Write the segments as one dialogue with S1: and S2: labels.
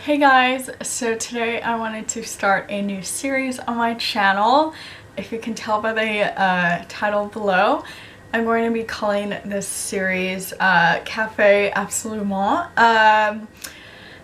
S1: Hey guys, so today I wanted to start a new series on my channel. If you can tell by the title below, I'm going to be calling this series Café Absolument.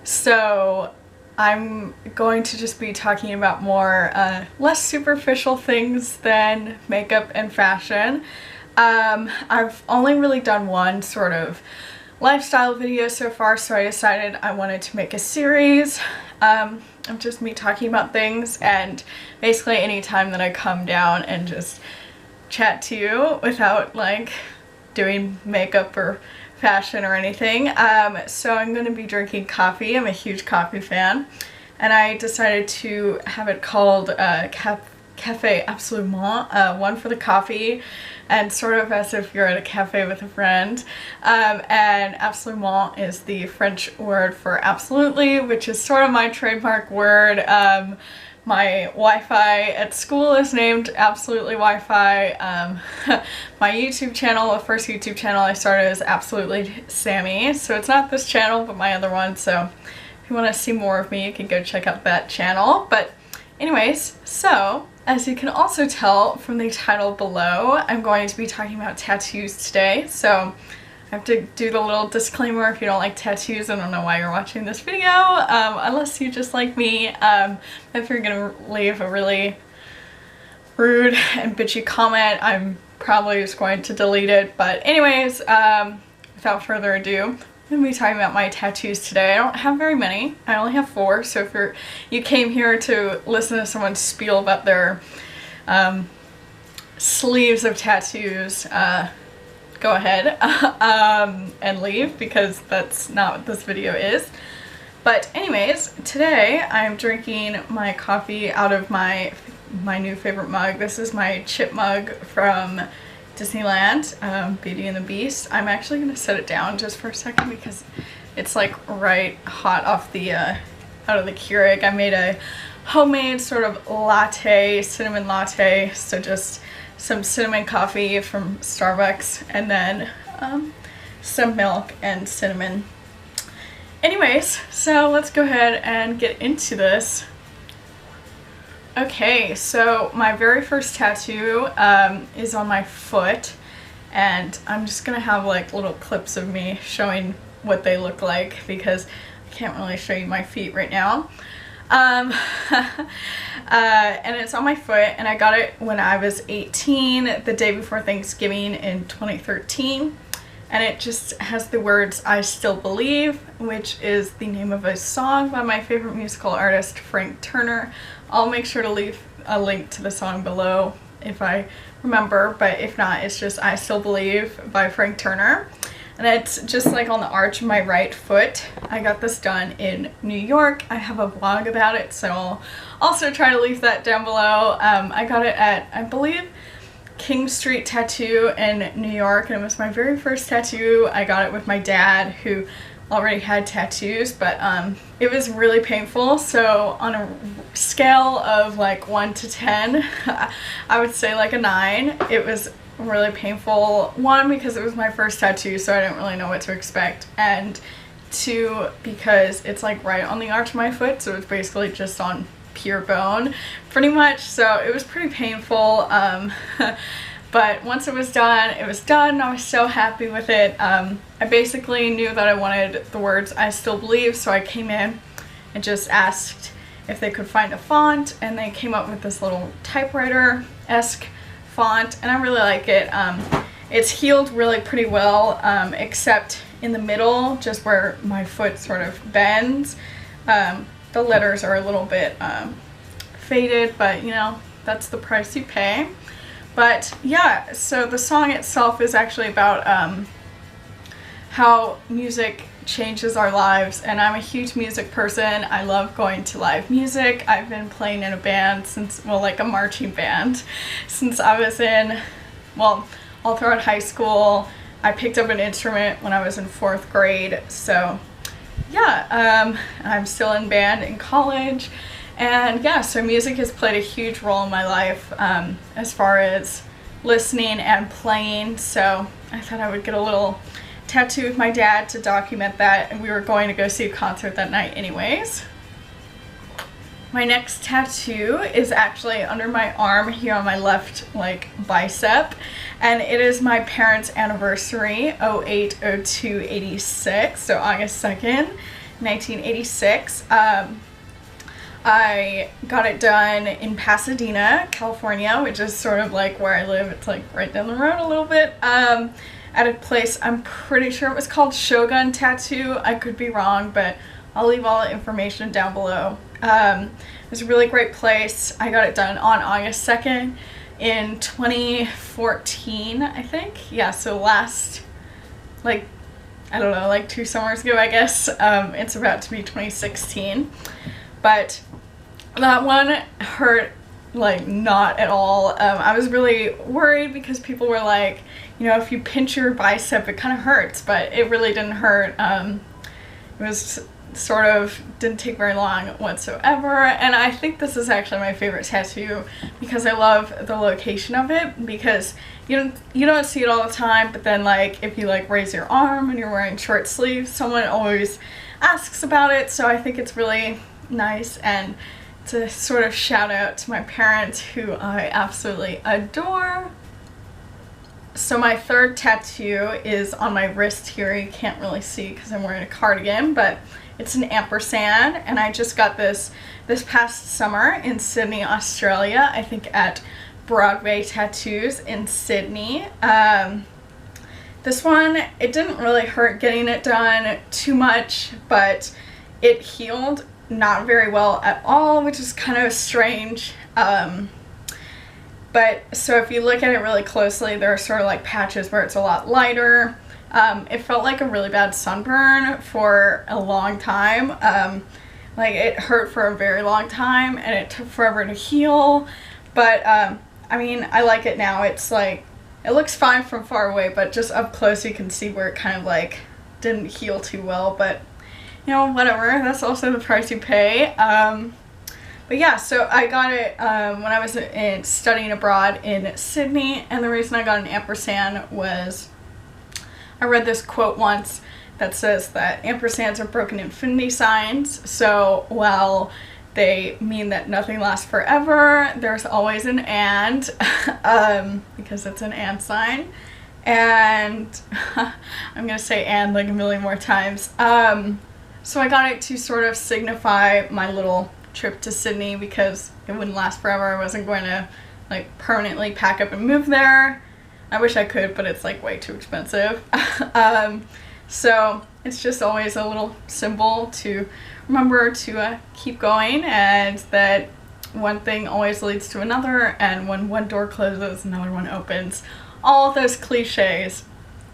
S1: So I'm going to just be talking about more less superficial things than makeup and fashion. I've only really done one sort of lifestyle video so far, so I decided I wanted to make a series of just me talking about things, and basically anytime that I come down and just chat to you without like doing makeup or fashion or anything. So I'm going to be drinking coffee. I'm a huge coffee fan, and I decided to have it called Café Absolument, one for the coffee and sort of as if you're at a cafe with a friend. And Absolument is the French word for absolutely, which is sort of my trademark word. My Wi-Fi at school is named Absolutely Wi-Fi. My YouTube channel, the first YouTube channel I started, is Absolutely Sammy. So it's not this channel, but my other one. So if you want to see more of me, you can go check out that channel. But anyways, so as you can also tell from the title below, I'm going to be talking about tattoos today. So I have to do the little disclaimer: if you don't like tattoos, I don't know why you're watching this video, unless you just like me. If you're gonna leave a really rude and bitchy comment, I'm probably just going to delete it. But anyways, without further ado, I'm going to be talking about my tattoos today. I don't have very many. I only have 4, so if you came here to listen to someone spiel about their sleeves of tattoos, go ahead and leave, because that's not what this video is. But anyways, today I'm drinking my coffee out of my new favorite mug. This is my chip mug from Disneyland, Beauty and the Beast. I'm actually going to set it down just for a second because it's like right hot off the out of the Keurig. I made a homemade sort of latte, cinnamon latte, so just some cinnamon coffee from Starbucks and then some milk and cinnamon. Anyways, so let's go ahead and get into this. Okay, so my very first tattoo is on my foot, and I'm just gonna have like little clips of me showing what they look like because I can't really show you my feet right now. And it's on my foot, and I got it when I was 18, the day before Thanksgiving in 2013. And it just has the words "I Still Believe," which is the name of a song by my favorite musical artist, Frank Turner. I'll make sure to leave a link to the song below if I remember, but if not, it's just "I Still Believe" by Frank Turner. And it's just like on the arch of my right foot. I got this done in New York. I have a vlog about it, so I'll also try to leave that down below. I got it at, I believe, King Street Tattoo in New York, and it was my very first tattoo. I got it with my dad, who already had tattoos, but it was really painful. So on a scale of like 1 to 10, I would say like a 9. It was really painful. 1, because it was my first tattoo, so I didn't really know what to expect, and 2, because it's like right on the arch of my foot, so it's basically just on pure bone pretty much, so it was pretty painful. But once it was done, it was done. I was so happy with it. I basically knew that I wanted the words "I Still Believe," so I came in and just asked if they could find a font, and they came up with this little typewriter-esque font, and I really like it. It's healed really pretty well, except in the middle, just where my foot sort of bends. The letters are a little bit faded, but you know, that's the price you pay. But yeah, so the song itself is actually about how music changes our lives, and I'm a huge music person. I love going to live music. I've been playing in a band since, well, like a marching band, since I was in, well, all throughout high school. I picked up an instrument when I was in 4th grade, so yeah, I'm still in band in college. And yeah, so music has played a huge role in my life as far as listening and playing, so I thought I would get a little tattoo with my dad to document that, and we were going to go see a concert that night anyways. My next tattoo is actually under my arm here on my left like bicep, and it is my parents' anniversary, 08/02/86, so August 2nd, 1986. I got it done in Pasadena, California, which is sort of like where I live. It's like right down the road a little bit. At a place, I'm pretty sure it was called Shogun Tattoo. I could be wrong, but I'll leave all the information down below. It was a really great place. I got it done on August 2nd in 2014, I think. Yeah, so last, like, I don't know, like 2 summers ago, I guess. It's about to be 2016. But that one hurt like not at all. I was really worried because people were like, you know, if you pinch your bicep it kind of hurts, but it really didn't hurt. It was sort of didn't take very long whatsoever, and I think this is actually my favorite tattoo because I love the location of it, because you don't see it all the time, but then like if you like raise your arm and you're wearing short sleeves, someone always asks about it, so I think it's really nice, and it's a sort of shout out to my parents who I absolutely adore. So my third tattoo is on my wrist here. You can't really see because I'm wearing a cardigan, but it's an ampersand, and I just got this past summer in Sydney, Australia, I think at Broadway Tattoos in Sydney. This one, it didn't really hurt getting it done too much, but it healed not very well at all, which is kind of strange. But so if you look at it really closely, there are sort of like patches where it's a lot lighter. It felt like a really bad sunburn for a long time. Like it hurt for a very long time, and it took forever to heal. But I mean, I like it now. It's like, it looks fine from far away, but just up close you can see where it kind of like didn't heal too well. But you know, whatever, that's also the price you pay. But yeah, so I got it when I was studying abroad in Sydney, and the reason I got an ampersand was I read this quote once that says that ampersands are broken infinity signs, so while they mean that nothing lasts forever, there's always an and, because it's an and sign, and I'm gonna say and like a million more times. So I got it to sort of signify my little trip to Sydney, because it wouldn't last forever. I wasn't going to like permanently pack up and move there. I wish I could, but it's like way too expensive. So it's just always a little symbol to remember to keep going, and that one thing always leads to another, and when one door closes, another one opens. All of those cliches.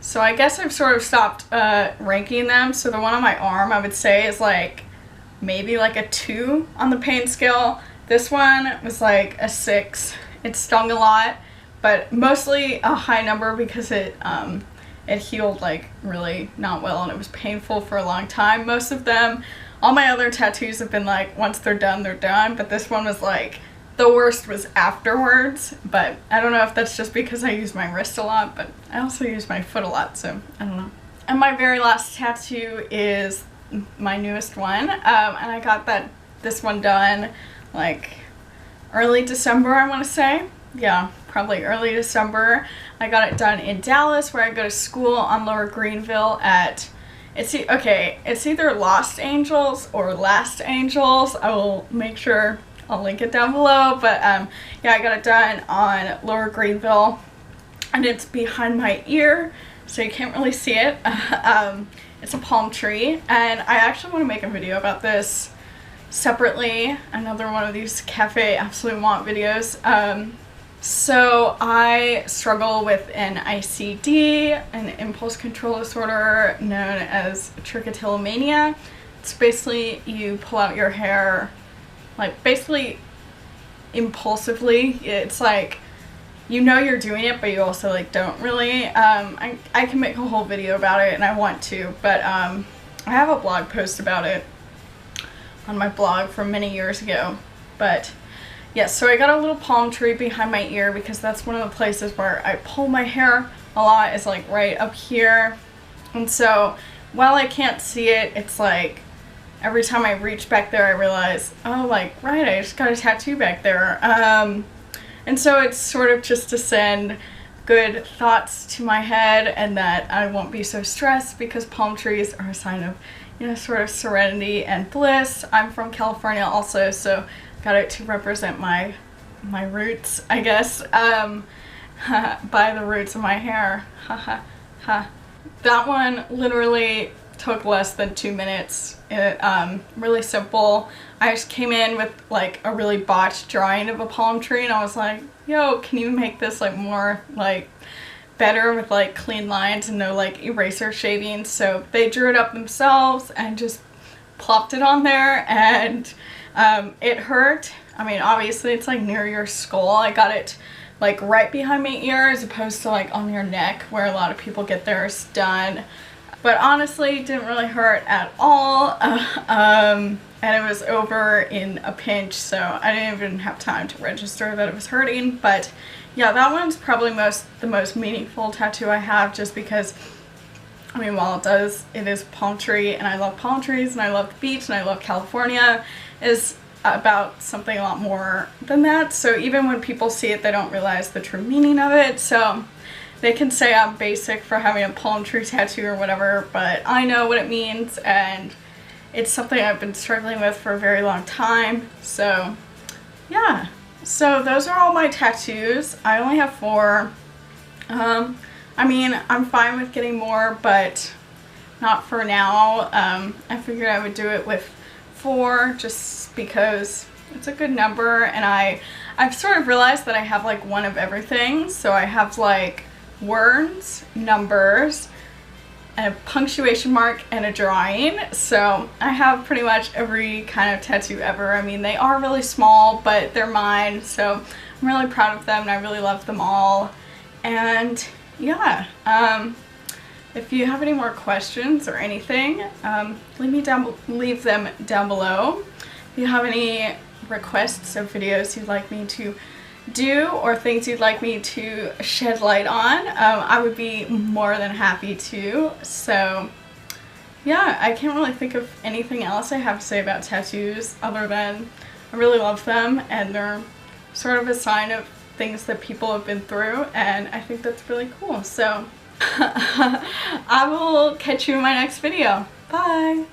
S1: So I guess I've sort of stopped ranking them. So the one on my arm, I would say, is like maybe like a 2 on the pain scale. This one was like a 6. It stung a lot, but mostly a high number because it healed like really not well, and it was painful for a long time. Most of them, all my other tattoos have been like, once they're done, but this one was like, the worst was afterwards. But I don't know if that's just because I use my wrist a lot, but I also use my foot a lot, so I don't know. And my very last tattoo is my newest one, and I got this one done like early December, I want to say. Yeah, probably early December. I got it done in Dallas, where I go to school on Lower Greenville at, it's either Lost Angels or Last Angels. I will make sure I'll link it down below, but yeah, I got it done on Lower Greenville, and it's behind my ear, so you can't really see it. It's a palm tree, and I actually want to make a video about this separately, another one of these Café Absolument videos. So I struggle with an ICD, an impulse control disorder known as trichotillomania. It's basically you pull out your hair like basically impulsively. It's like, you know you're doing it, but you also like don't really. I can make a whole video about it, and I want to, but I have a blog post about it on my blog from many years ago. But yes, so I got a little palm tree behind my ear because that's one of the places where I pull my hair a lot, is like right up here. And so while I can't see it, it's like every time I reach back there I realize, oh, like, right, I just got a tattoo back there. And so it's sort of just to send good thoughts to my head, and that I won't be so stressed, because palm trees are a sign of, you know, sort of serenity and bliss. I'm from California also, so got it to represent my roots, I guess, by the roots of my hair. Ha ha ha. That one literally took less than 2 minutes. Really simple. I just came in with like a really botched drawing of a palm tree, and I was like, yo, can you make this like more like better with like clean lines and no like eraser shavings? So they drew it up themselves and just plopped it on there, and it hurt. I mean, obviously it's like near your skull. I got it like right behind my ear as opposed to like on your neck where a lot of people get theirs done. But honestly, it didn't really hurt at all. And it was over in a pinch, so I didn't even have time to register that it was hurting. But yeah, that one's probably the most meaningful tattoo I have, just because, I mean, while it is palm tree, and I love palm trees, and I love the beach, and I love California, is about something a lot more than that. So even when people see it, they don't realize the true meaning of it. So they can say I'm basic for having a palm tree tattoo or whatever, but I know what it means, and it's something I've been struggling with for a very long time. So yeah, so those are all my tattoos. I only have 4. I mean, I'm fine with getting more, but not for now. I figured I would do it with 4 just because it's a good number, and I've sort of realized that I have like one of everything. So I have like words, numbers, a punctuation mark, and a drawing. So I have pretty much every kind of tattoo ever. I mean, they are really small, but they're mine, so I'm really proud of them, and I really love them all. And yeah, if you have any more questions or anything, leave them down below. If you have any requests of videos you'd like me to do, or things you'd like me to shed light on, I would be more than happy to. So yeah, I can't really think of anything else I have to say about tattoos other than I really love them, and they're sort of a sign of things that people have been through, and I think that's really cool. So I will catch you in my next video. Bye!